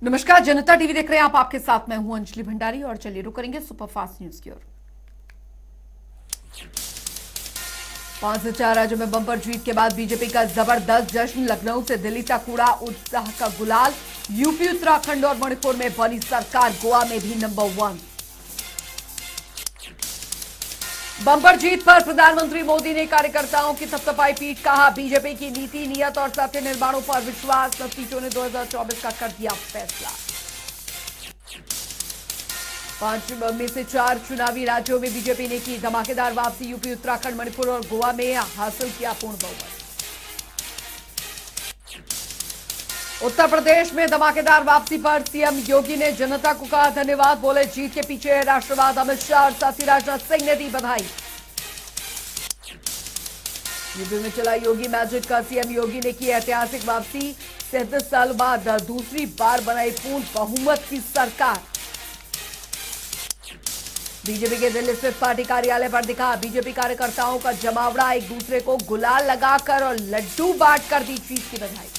नमस्कार, जनता टीवी देख रहे हैं आप। आपके साथ मैं हूं अंजलि भंडारी और चलिए रुक करेंगे सुपरफास्ट न्यूज की ओर। 5 से 4 राज्यों में बम्पर जीत के बाद बीजेपी का जबरदस्त जश्न। लखनऊ से दिल्ली तक उड़ा उत्साह का गुलाल। यूपी, उत्तराखंड और मणिपुर में बनी सरकार, गोवा में भी नंबर 1। बम्पर जीत पर प्रधानमंत्री मोदी ने कार्यकर्ताओं की थपथपाई पीठ। कहा, बीजेपी की नीति, नियत और सत्य निर्माणों पर विश्वास। नतीजों ने 2024 का कर दिया फैसला। 5 में से 4 चुनावी राज्यों में बीजेपी ने की धमाकेदार वापसी। यूपी, उत्तराखंड, मणिपुर और गोवा में हासिल किया पूर्ण बहुमत। उत्तर प्रदेश में धमाकेदार वापसी पर सीएम योगी ने जनता को कहा धन्यवाद। बोले, जीत के पीछे राष्ट्रवाद। अमित शाह और साथ ही राजनाथ सिंह ने दी बधाई। यूपी में चला योगी मैजिक का। सीएम योगी ने की ऐतिहासिक वापसी। 37 साल बाद दूसरी बार बनाई पूर्ण बहुमत की सरकार। बीजेपी के दिल्ली स्थित पार्टी कार्यालय पर दिखा बीजेपी कार्यकर्ताओं का जमावड़ा। एक दूसरे को गुलाल लगाकर और लड्डू बांटकर दी जीत की बधाई।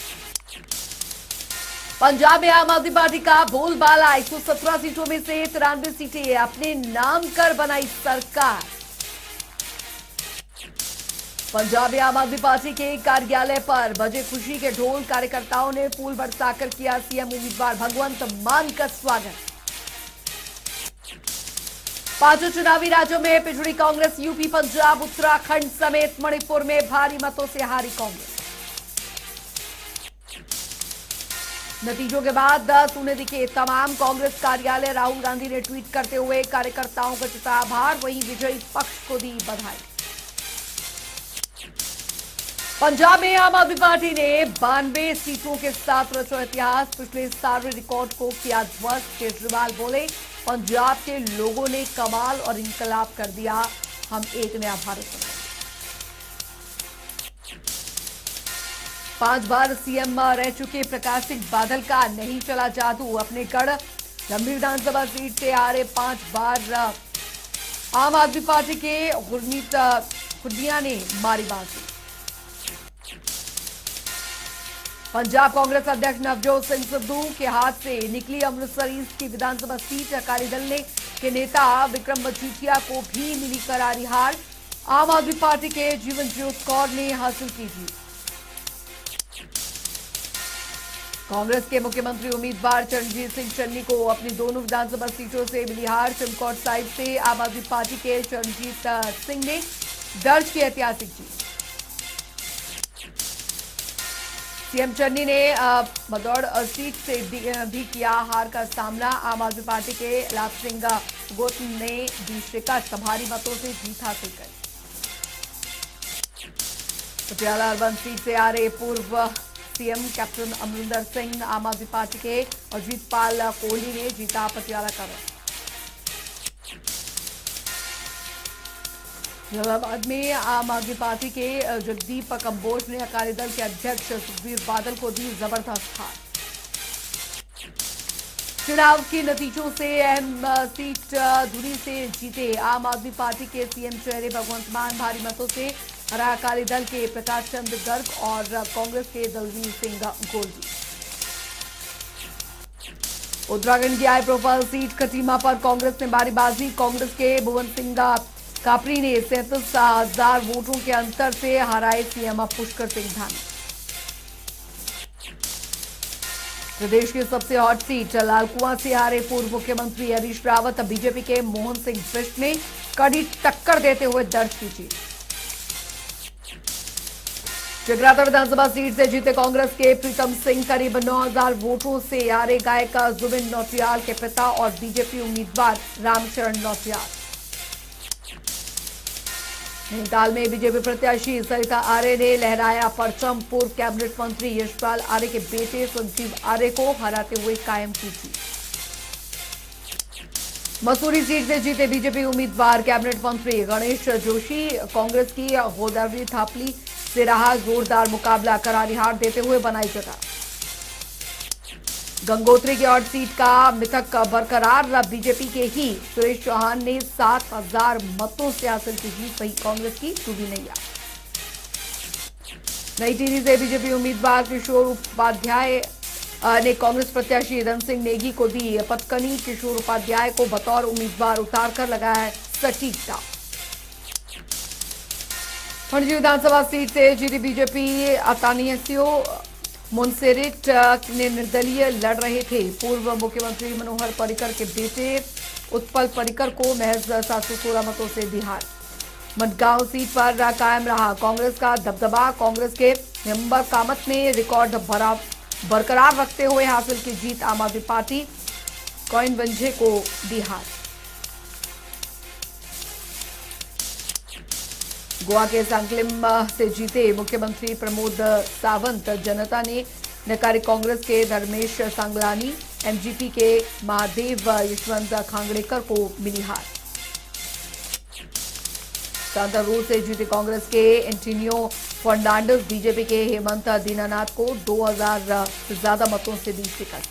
पंजाब में आम आदमी पार्टी का बोलबाला। 117 सीटों में से 93 सीटें अपने नाम कर बनाई सरकार। पंजाब में आम आदमी पार्टी के कार्यालय पर बजे खुशी के ढोल। कार्यकर्ताओं ने फूल बरसाकर किया सीएम उम्मीदवार भगवंत मान का स्वागत। 5 चुनावी राज्यों में पिछड़ी कांग्रेस। यूपी, पंजाब, उत्तराखंड समेत मणिपुर में भारी मतों से हारी कांग्रेस। नतीजों के बाद सूने दिखे तमाम कांग्रेस कार्यालय। राहुल गांधी ने ट्वीट करते हुए कार्यकर्ताओं का जताया आभार। वहीं विजयी पक्ष को दी बधाई। पंजाब में आम आदमी पार्टी ने 92 सीटों के साथ रचा इतिहास। पिछले सारे रिकॉर्ड को किया ध्वस्त। केजरीवाल बोले, पंजाब के लोगों ने कमाल और इंकलाब कर दिया। हम एक नया भारत बनाएंगे। 5 बार सीएम रह चुके प्रकाश सिंह बादल का नहीं चला जादू। अपने गढ़ लंबी विधानसभा सीट से आ रहे 5 बार आम आदमी पार्टी के गुरमीत खुदिया ने मारी बाजी। पंजाब कांग्रेस अध्यक्ष नवजोत सिंह सिद्धू के हाथ से निकली अमृतसर ईस्ट की विधानसभा सीट। अकाली दल के नेता विक्रम मजीठिया को भी मिली करारी हार। आम आदमी पार्टी के जीवनज्योत कौर ने हासिल की जीत। कांग्रेस के मुख्यमंत्री उम्मीदवार चरणजीत सिंह चन्नी को अपनी दोनों विधानसभा सीटों से मिली हार। चिमकौट साहिब से आम आदमी पार्टी के चरणजीत सिंह ने दर्ज की ऐतिहासिक जीत। सीएम चन्नी ने मदौड़ सीट से भी किया हार का सामना। आम आदमी पार्टी के लाभ सिंह गोत ने दी शिकस्त। भारी मतों से जीत हासिल की। पटियाला अर्बन सीट से आ रहे पूर्व सीएम कैप्टन अमरिंदर सिंह आम आदमी पार्टी के और जीतपाल कोहली ने जीता पटियाला का रंग। जलालाबाद में आम आदमी पार्टी के जगदीप कंबोज ने अकाली दल के अध्यक्ष सुखबीर बादल को दी जबरदस्त हार। चुनाव के नतीजों से अहम सीट धुरी से जीते आम आदमी पार्टी के सीएम चेहरे भगवंत मान। भारी मतों से हरा अकाली दल के प्रकाश चंद्र गर्ग और कांग्रेस के दलवीर सिंह गोल्डी। उत्तराखंड की हाई प्रोफाइल सीट खटीमा पर कांग्रेस ने मारी बाजी। कांग्रेस के भुवन सिंह कापरी ने 37,000 वोटों के अंतर से हराए सीएम पुष्कर सिंह धामी। प्रदेश की सबसे हॉट सीट लालकुआं से हारे पूर्व मुख्यमंत्री हरीश रावत। बीजेपी के मोहन सिंह बिष्ट ने कड़ी टक्कर देते हुए दर्ज की जीत। जगराता विधानसभा सीट से जीते कांग्रेस के प्रीतम सिंह करीब 9,000 वोटों से हारे गायक जुबिन नौटियाल के पिता और बीजेपी उम्मीदवार रामचरण नौटियाल। नैनीताल में बीजेपी प्रत्याशी सरिता आर्य ने लहराया परचम। पूर्व कैबिनेट मंत्री यशपाल आर्य के बेटे संजीव आर्य को हराते हुए कायम की जीत। मसूरी सीट से जीते बीजेपी उम्मीदवार कैबिनेट मंत्री गणेश जोशी। कांग्रेस की गोदावरी थापली से रहा जोरदार मुकाबला। करारी हार देते हुए बनाई जगह। गंगोत्री की हॉट सीट का मिथक बरकरार। बीजेपी के ही सुरेश चौहान ने 7,000 मतों से हासिल की जीत। वही कांग्रेस की डूबी नैया। नई टिहरी से बीजेपी उम्मीदवार किशोर उपाध्याय ने कांग्रेस प्रत्याशी धन सिंह नेगी को दी पटकनी। किशोर उपाध्याय को बतौर उम्मीदवार उतारकर लगाया सटीकता। पणजी विधानसभा सीट से जीती बीजेपी। अतानियसियो मुनसेरिट ने निर्दलीय लड़ रहे थे। पूर्व मुख्यमंत्री मनोहर पर्रिकर के बेटे उत्पल पर्रिकर को महज 716 मतों से बिहार। मडगांव सीट पर कायम रहा कांग्रेस का दबदबा। कांग्रेस के मेंबर कामत ने रिकॉर्ड बरकरार रखते हुए हासिल की जीत। आम आदमी पार्टी कोइनवंजे को बिहार। गोवा के सांकलिम से जीते मुख्यमंत्री प्रमोद सावंत। जनता ने नकारी कांग्रेस के धर्मेश सांगलानी। एमजीपी के महादेव यशवंत खांगड़ेकर को मिली हार। सांताक्रूज से जीते कांग्रेस के एंटोनियो फर्नांडिस। बीजेपी के हेमंत दीनानाथ को 2000 से ज्यादा मतों से दी शिकस्त।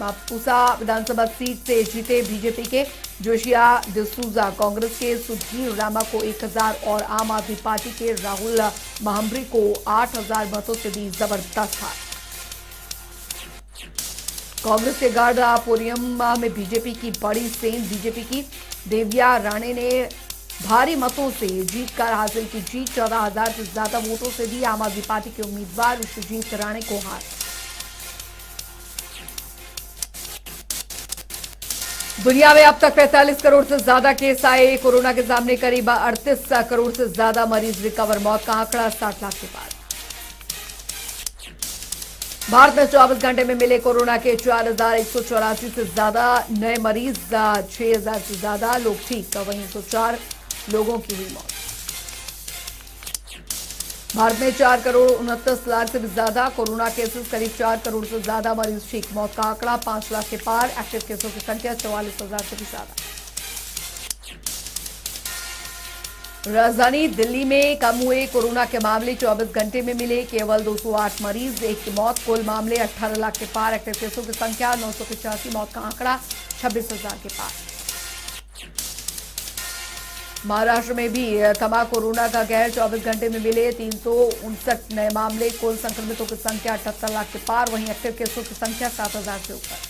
मापुसा विधानसभा सीट से जीते बीजेपी के जोशिया डिसूजा। कांग्रेस के सुधीर रामा को 1000 और आम आदमी पार्टी के राहुल महम्बरी को 8000 मतों से दी जबरदस्त हार। कांग्रेस के गार्डापुरियम में बीजेपी की बड़ी सेन। बीजेपी की देविया राणे ने भारी मतों से जीतकर हासिल की जीत। 14000 से ज्यादा वोटों से दी आम आदमी पार्टी के उम्मीदवार विश्वजीत राणे को हार। दुनिया में अब तक 45 करोड़ से ज्यादा केस आए। कोरोना के सामने करीब 38 करोड़ से ज्यादा मरीज रिकवर। मौत का आंकड़ा 60 लाख के पार। भारत में 24 घंटे में मिले कोरोना के 4184 से ज्यादा नए मरीज। 6000 से ज्यादा लोग ठीक। वहीं 104 लोगों की हुई मौत। भारत में 4 करोड़ 29 लाख से भी ज्यादा कोरोना केसेस। करीब 4 करोड़ से ज्यादा मरीज ठीक। मौत का आंकड़ा 5 लाख के पार। एक्टिव केसों की संख्या 44,000 से भी ज्यादा। राजधानी दिल्ली में कम हुए कोरोना के मामले। 24 घंटे में मिले केवल 208 मरीज। एक की मौत। कुल मामले 18 लाख के पार। एक्टिव केसों की संख्या 985। मौत का आंकड़ा 26,000 के पार। महाराष्ट्र में भी थमा कोरोना का कहर। 24 घंटे में मिले 359 नए मामले। कुल संक्रमितों की संख्या 78 लाख के पार। वहीं एक्टिव केसों की संख्या 7,000 से ऊपर।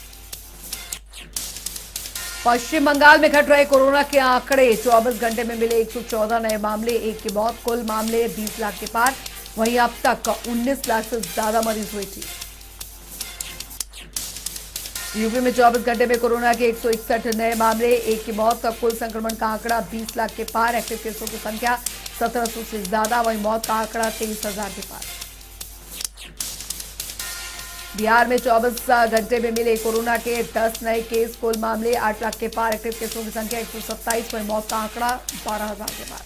पश्चिम बंगाल में घट रहे कोरोना के आंकड़े। 24 घंटे में मिले 114 नए मामले। एक की मौत। कुल मामले 20 लाख के पार। वहीं अब तक 19 लाख से ज्यादा मरीज हुए थे। यूपी में 24 घंटे में कोरोना के 161 नए मामले। एक की मौत। कुल संक्रमण का आंकड़ा 20 लाख के पार। एक्टिव केसों की संख्या 1700 से ज्यादा। वहीं मौत का आंकड़ा 23,000 के पार। बिहार में 24 घंटे में मिले कोरोना के 10 नए केस। कुल मामले 8 लाख के पार। एक्टिव केसों की संख्या 127। वहीं मौत का आंकड़ा 12,000 के पार।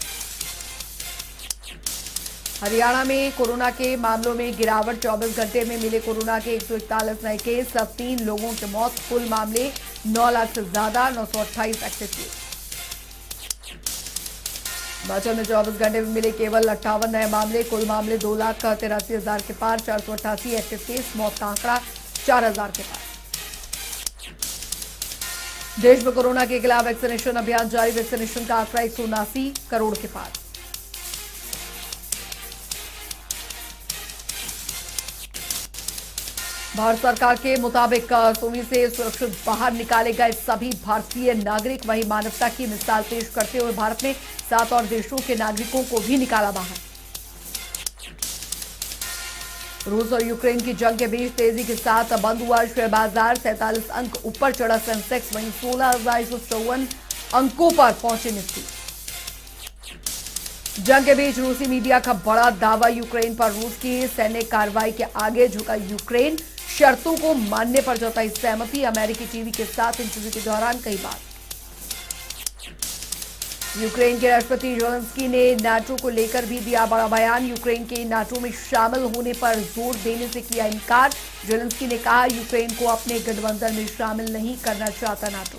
हरियाणा में कोरोना के मामलों में गिरावट। 24 घंटे में मिले कोरोना के 141 नए केस। अब 3 लोगों की मौत। कुल मामले 9 लाख से ज्यादा। 928 एक्टिव केस। हिमाचल में 24 घंटे में मिले केवल 58 नए मामले। कुल मामले 2,83,000 के पार। 488 एक्टिव केस। मौत का आंकड़ा 4,000 के पार। देश में कोरोना के खिलाफ वैक्सीनेशन अभियान जारी। वैक्सीनेशन का आंकड़ा 179 करोड़ के पार। भारत सरकार के मुताबिक सूनी से सुरक्षित बाहर निकाले गए सभी भारतीय नागरिक। वही मानवता की मिसाल पेश करते हुए भारत में 7 और देशों के नागरिकों को भी निकाला बाहर। रूस और यूक्रेन की जंग के बीच तेजी के साथ बंद हुआ शेयर बाजार। 47 अंक ऊपर चढ़ा सेंसेक्स। वहीं 16,154 अंकों पर पहुंचे निफ्टी। जंग के बीच रूसी मीडिया का बड़ा दावा। यूक्रेन पर रूस की सैन्य कार्रवाई के आगे झुका यूक्रेन। शर्तों को मानने पर जताई सहमति। अमेरिकी टीवी के साथ इंटरव्यू के दौरान कई बात। यूक्रेन के राष्ट्रपति ज़ेलेंस्की ने नाटो को लेकर भी दिया बड़ा बयान। यूक्रेन के नाटो में शामिल होने पर जोर देने से किया इनकार। ज़ेलेंस्की ने कहा यूक्रेन को अपने गठबंधन में शामिल नहीं करना चाहता नाटो।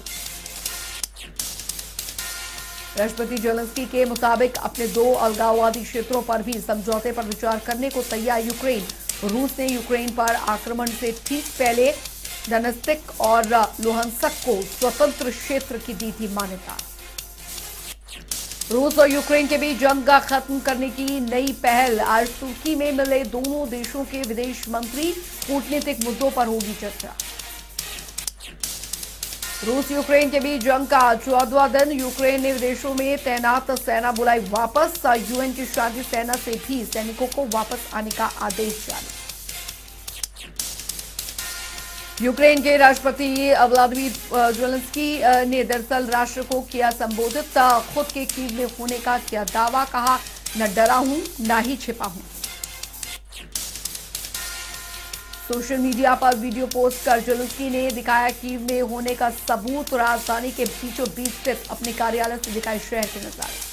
राष्ट्रपति ज़ेलेंस्की के मुताबिक अपने 2 अलगाववादी क्षेत्रों पर भी समझौते पर विचार करने को तैयार यूक्रेन। रूस ने यूक्रेन पर आक्रमण से ठीक पहले डोनेत्स्क और लुहांस्क को स्वतंत्र क्षेत्र की दी थी मान्यता। रूस और यूक्रेन के बीच जंग का खत्म करने की नई पहल। आज तुर्की में मिले दोनों देशों के विदेश मंत्री, कूटनीतिक मुद्दों पर होगी चर्चा। रूस यूक्रेन के बीच जंग का 14वां दिन। यूक्रेन ने विदेशों में तैनात सेना बुलाई वापस। यूएन की शांति सेना से भी सैनिकों को वापस आने का आदेश जारी। यूक्रेन के राष्ट्रपति व्लादिमीर ज़ेलेंस्की ने दरअसल राष्ट्र को किया संबोधित। खुद के कीव में होने का किया दावा, कहा न डरा हूं न ही छिपा हूं। सोशल मीडिया पर वीडियो पोस्ट कर ज़ेलेंस्की ने दिखाया कीव में होने का सबूत। राजधानी के बीचों बीच स्थित अपने कार्यालय से दिखाए शहर के नजारे।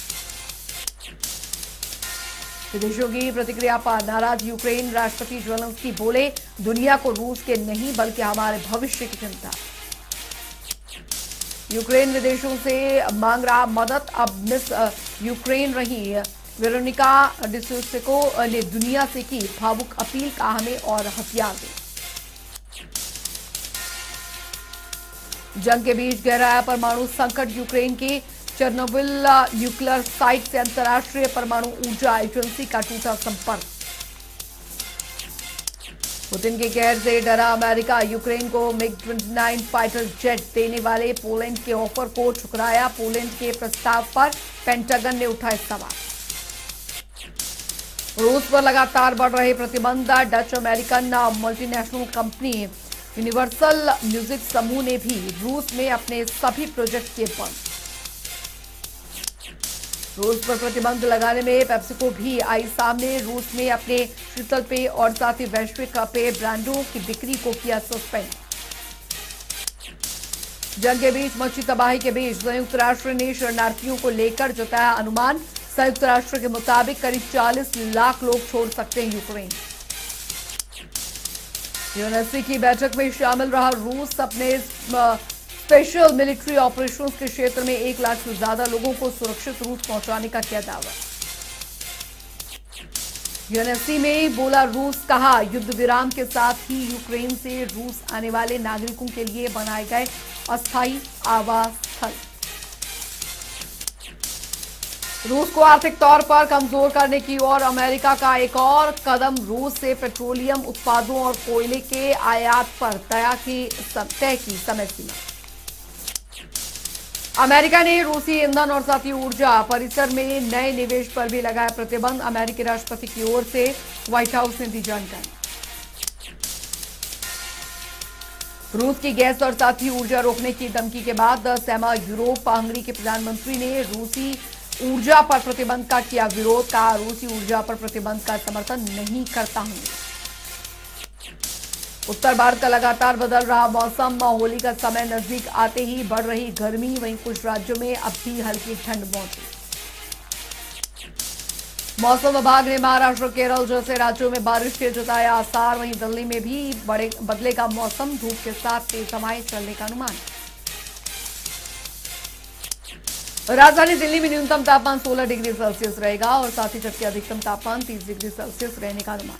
विदेशों की प्रतिक्रिया पर नाराज यूक्रेन राष्ट्रपति ज़ेलेंस्की बोले, दुनिया को रूस के नहीं बल्कि हमारे भविष्य की चिंता। यूक्रेन विदेशों से मांग रहा मदद। अब मिस यूक्रेन रही वेरोनिका डिसुस्को ने दुनिया से की भावुक अपील, कहा हमें और हथियार दें। जंग के बीच गहराया परमाणु संकट। यूक्रेन के चेर्नोबिल न्यूक्लियर साइट से अंतर्राष्ट्रीय परमाणु ऊर्जा एजेंसी का टूटा संपर्क। पुतिन के कहर से डरा अमेरिका। यूक्रेन को MiG-29 फाइटर जेट देने वाले पोलैंड के ऑफर को ठुकराया। पोलैंड के प्रस्ताव पर पेंटागन ने उठाए सवाल। रूस पर लगातार बढ़ रहे प्रतिबंध। Dutch American multinational company universal music समूह ने भी रूस में अपने सभी प्रोजेक्ट किए बंद। रूस पर प्रतिबंध लगाने में पेप्सिको भी आई सामने। रूस में अपने शीतल पेय और साथ ही वैश्विक पेय ब्रांडों की बिक्री को किया सस्पेंड। जंग के बीच मची तबाही के बीच संयुक्त राष्ट्र ने शरणार्थियों को लेकर जताया अनुमान। संयुक्त राष्ट्र के मुताबिक करीब 40 लाख लोग छोड़ सकते हैं यूक्रेन। यूएनएससी की बैठक में शामिल रहा रूस। अपने स्पेशल मिलिट्री ऑपरेशंस के क्षेत्र में 1 लाख से ज्यादा लोगों को सुरक्षित रूस पहुंचाने का किया दावा। यूएनएससी में बोला रूस, कहा युद्ध विराम के साथ ही यूक्रेन से रूस आने वाले नागरिकों के लिए बनाए गए अस्थायी आवास स्थल। रूस को आर्थिक तौर पर कमजोर करने की ओर अमेरिका का एक और कदम। रूस से पेट्रोलियम उत्पादों और कोयले के आयात पर तय की समय सीमा। अमेरिका ने रूसी ईंधन और साथ ही ऊर्जा परिसर में नए निवेश पर भी लगाया प्रतिबंध। अमेरिकी राष्ट्रपति की ओर से व्हाइट हाउस ने दी जानकारी। रूस की गैस और साथ ही ऊर्जा रोकने की धमकी के बाद सेमा यूरोप हंगरी के प्रधानमंत्री ने रूसी ऊर्जा पर प्रतिबंध का किया विरोध। कहा रूसी ऊर्जा पर प्रतिबंध का समर्थन नहीं करता हूं। उत्तर भारत का लगातार बदल रहा मौसम। होली का समय नजदीक आते ही बढ़ रही गर्मी। वहीं कुछ राज्यों में अब भी हल्की ठंड मौजूद। मौसम विभाग ने महाराष्ट्र केरल जैसे राज्यों में बारिश के जताए आसार। वहीं दिल्ली में भी बदलेगा मौसम। धूप के साथ तेज हवाएं चलने का अनुमान। राजधानी दिल्ली में न्यूनतम तापमान 16 डिग्री सेल्सियस रहेगा और साथ ही जबकि अधिकतम तापमान 30 डिग्री सेल्सियस रहने का अनुमान।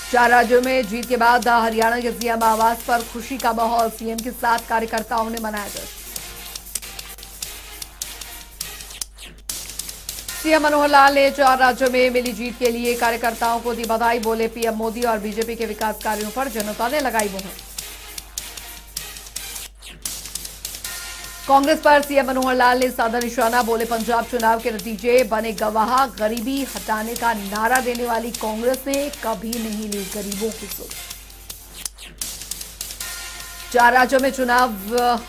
4 राज्यों में जीत के बाद हरियाणा के सीएम आवास पर खुशी का माहौल। सीएम के साथ कार्यकर्ताओं ने मनाया जश्न। सीएम मनोहर लाल ने 4 राज्यों में मिली जीत के लिए कार्यकर्ताओं को दी बधाई। बोले पीएम मोदी और बीजेपी के विकास कार्यों पर जनता ने लगाई मुहर। कांग्रेस पर सीएम मनोहर लाल ने साधा निशाना। बोले पंजाब चुनाव के नतीजे बने गवाह। गरीबी हटाने का नारा देने वाली कांग्रेस ने कभी नहीं ली गरीबों की सुध। 4 राज्यों में चुनाव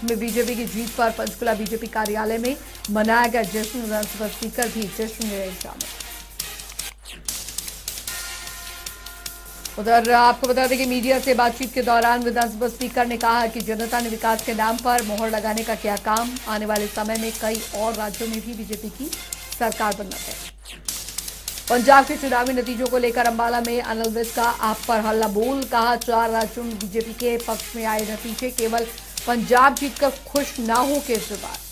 में बीजेपी की जीत पर पंचकुला बीजेपी कार्यालय में मनाया गया जश्न। विधानसभा स्पीकर भी जश्न में रहे शामिल। उधर आपको बता दें कि मीडिया से बातचीत के दौरान विधानसभा स्पीकर ने कहा कि जनता ने विकास के नाम पर मोहर लगाने का किया काम। आने वाले समय में कई और राज्यों में भी बीजेपी की सरकार बनना है। पंजाब के चुनावी नतीजों को लेकर अंबाला में अनिल विज का आप पर हल्ला बोल। कहा 4 राज्यों में बीजेपी के पक्ष में आए नतीजे, केवल पंजाब जीतकर खुश ना हो केजरीवाल।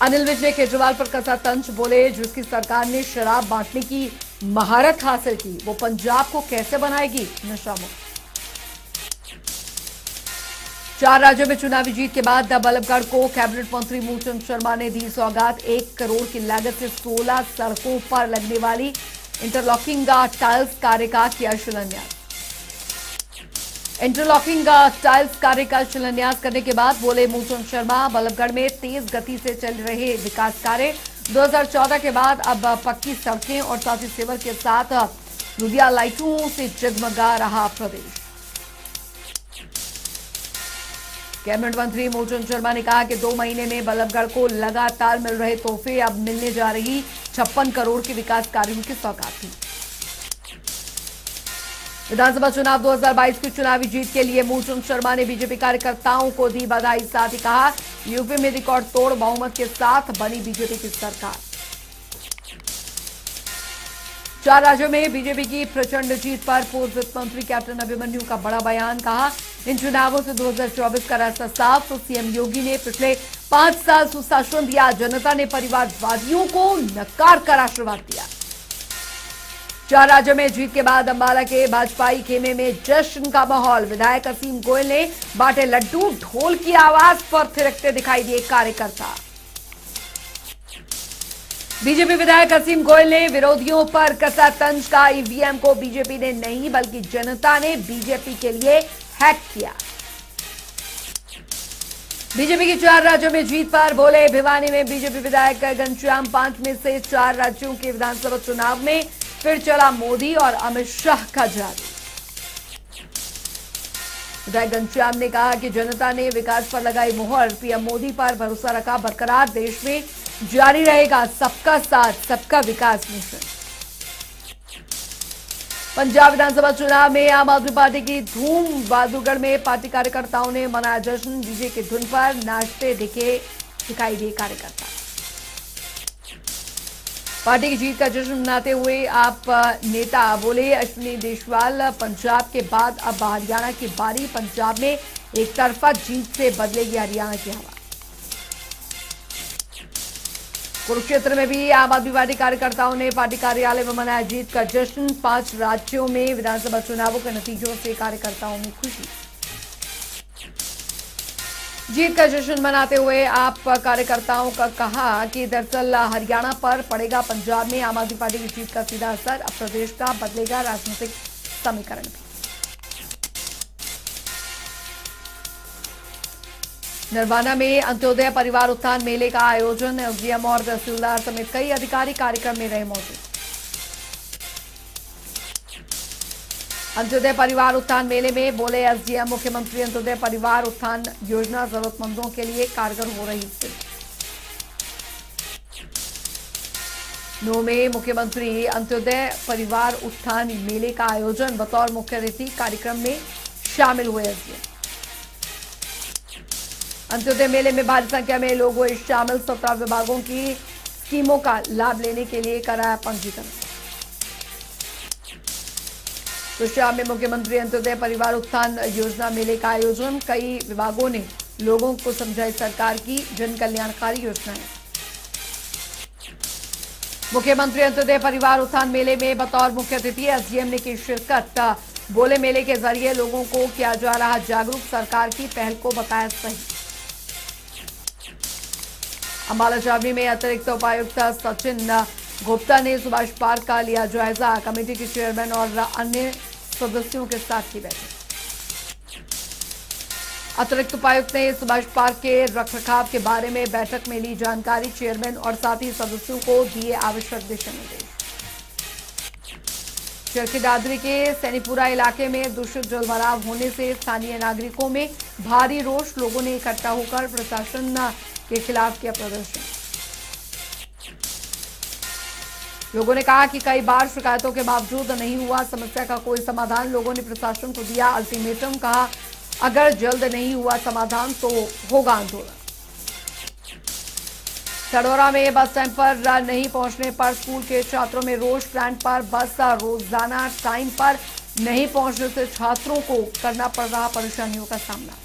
अनिल विज ने केजरीवाल पर कसा तंज। बोले जिसकी सरकार ने शराब बांटने की महारत हासिल की वो पंजाब को कैसे बनाएगी नशा मुक्त। 4 राज्यों में चुनावी जीत के बाद बल्लभगढ़ को कैबिनेट मंत्री मूलचंद शर्मा ने दी सौगात। 1 करोड़ की लागत से 16 सड़कों पर लगने वाली इंटरलॉकिंग टाइल्स कार्य का किया शिलान्यास। इंटरलॉकिंग टाइल्स कार्य का शिलान्यास करने के बाद बोले मूलचंद शर्मा, बल्लभगढ़ में तेज गति से चल रहे विकास कार्य। 2014 के बाद अब पक्की सड़कें और साथ ही सेवर के साथ लुधिया लाइटों से जगमगा रहा प्रदेश। कैबिनेट मंत्री मूलचंद शर्मा ने कहा कि 2 महीने में बल्लभगढ़ को लगातार मिल रहे तोहफे अब मिलने जा रही 56 करोड़ के विकास कार्यों की सौगात थी। विधानसभा चुनाव 2022 की चुनावी जीत के लिए मूलचंद शर्मा ने बीजेपी कार्यकर्ताओं को दी बधाई। साथ ही कहा, यूपी में रिकॉर्ड तोड़ बहुमत के साथ बनी बीजेपी की सरकार। 4 राज्यों में बीजेपी की प्रचंड जीत पर पूर्व वित्त मंत्री कैप्टन अभिमन्यु का बड़ा बयान। कहा, इन चुनावों से 2024 का रास्ता साफ। तो सीएम योगी ने पिछले 5 साल सुशासन दिया, जनता ने परिवारवादियों को नकार कर आशीर्वाद दिया। 4 राज्यों में जीत के बाद अंबाला के भाजपाई खेमे में जश्न का माहौल। विधायक असीम गोयल ने बांटे लड्डू, ढोल की आवाज पर थिरकते दिखाई दिए कार्यकर्ता। बीजेपी विधायक असीम गोयल ने विरोधियों पर कसा तंज। का ईवीएम को बीजेपी ने नहीं बल्कि जनता ने बीजेपी के लिए हैक किया। बीजेपी की 4 राज्यों में जीत पर बोले भिवानी में बीजेपी विधायक घनश्याम, 5 में से 4 राज्यों के विधानसभा चुनाव में फिर चला मोदी और अमित शाह का जादू। विधायक घनश्याम ने कहा कि जनता ने विकास पर लगाई मुहर, पीएम मोदी पर भरोसा रखा बरकरार। देश में जारी रहेगा सबका साथ सबका विकास मिशन। पंजाब विधानसभा चुनाव में आम आदमी पार्टी की धूम। बहादुरगढ़ में पार्टी कार्यकर्ताओं ने मनाया जश्न। डीजे की धुन पर नाचते दिखाई दिए कार्यकर्ता। पार्टी की जीत का जश्न मनाते हुए आप नेता बोले, अश्विनी देशवाल, पंजाब के बाद अब हरियाणा की बारी। पंजाब में एक तरफा जीत से बदलेगी हरियाणा की हवा। कुरुक्षेत्र में भी आम आदमी पार्टी कार्यकर्ताओं ने पार्टी कार्यालय में मनाया जीत का जश्न। 5 राज्यों में विधानसभा चुनावों के नतीजों से कार्यकर्ताओं में खुशी। जीत का जश्न मनाते हुए आप कार्यकर्ताओं का कहा कि दरअसल हरियाणा पर पड़ेगा पंजाब में आम आदमी पार्टी की जीत का सीधा असर। अब प्रदेश का बदलेगा राजनीतिक समीकरण भी। नरवाना में अंत्योदय परिवार उत्थान मेले का आयोजन। एसडीएम और तहसीलदार समेत कई अधिकारी कार्यक्रम में रहे मौजूद। अंत्योदय परिवार उत्थान मेले में बोले एसडीएम, मुख्यमंत्री अंत्योदय परिवार उत्थान योजना जरूरतमंदों के लिए कारगर हो रही है। नौ में मुख्यमंत्री अंत्योदय परिवार उत्थान मेले का आयोजन। बतौर मुख्य अतिथि कार्यक्रम में शामिल हुए एसडीएम। अंत्योदय मेले में भारी संख्या में लोग हुए शामिल। 17 विभागों की स्कीमों का लाभ लेने के लिए कराया पंजीकरण। तो शाम में मुख्यमंत्री अंत्योदय परिवार उत्थान योजना मेले का आयोजन। कई विभागों ने लोगों को समझाई सरकार की जन कल्याणकारी योजनाएं। मुख्यमंत्री अंत्योदय परिवार उत्थान मेले में बतौर मुख्य अतिथि एसडीएम ने की शिरकत। बोले, मेले के जरिए लोगों को किया जा रहा जागरूक, सरकार की पहल को बताया सही। अंबाला छावनी में अतिरिक्त उपायुक्त सचिन गुप्ता ने सुभाष पार्क का लिया जायजा। कमेटी के चेयरमैन और अन्य सदस्यों के साथ की बैठक। अतिरिक्त उपायुक्त ने सुभाष पार्क के रखरखाव के बारे में बैठक में ली जानकारी। चेयरमैन और साथ ही सदस्यों को दिए आवश्यक दिशा निर्देश। चरखी दादरी के सैनीपुरा इलाके में दूषित जलभराव होने से स्थानीय नागरिकों में भारी रोष। लोगों ने इकट्ठा होकर प्रशासन के खिलाफ किया प्रदर्शन। लोगों ने कहा कि कई बार शिकायतों के बावजूद नहीं हुआ समस्या का कोई समाधान। लोगों ने प्रशासन को दिया अल्टीमेटम। कहा, अगर जल्द नहीं हुआ समाधान तो होगा आंदोलन। सडौरा में बस स्टैंड पर नहीं पहुंचने पर स्कूल के छात्रों में रोष। स्टैंड पर बस रोजाना टाइम पर नहीं पहुंचने से छात्रों को करना पड़ रहा परेशानियों का सामना।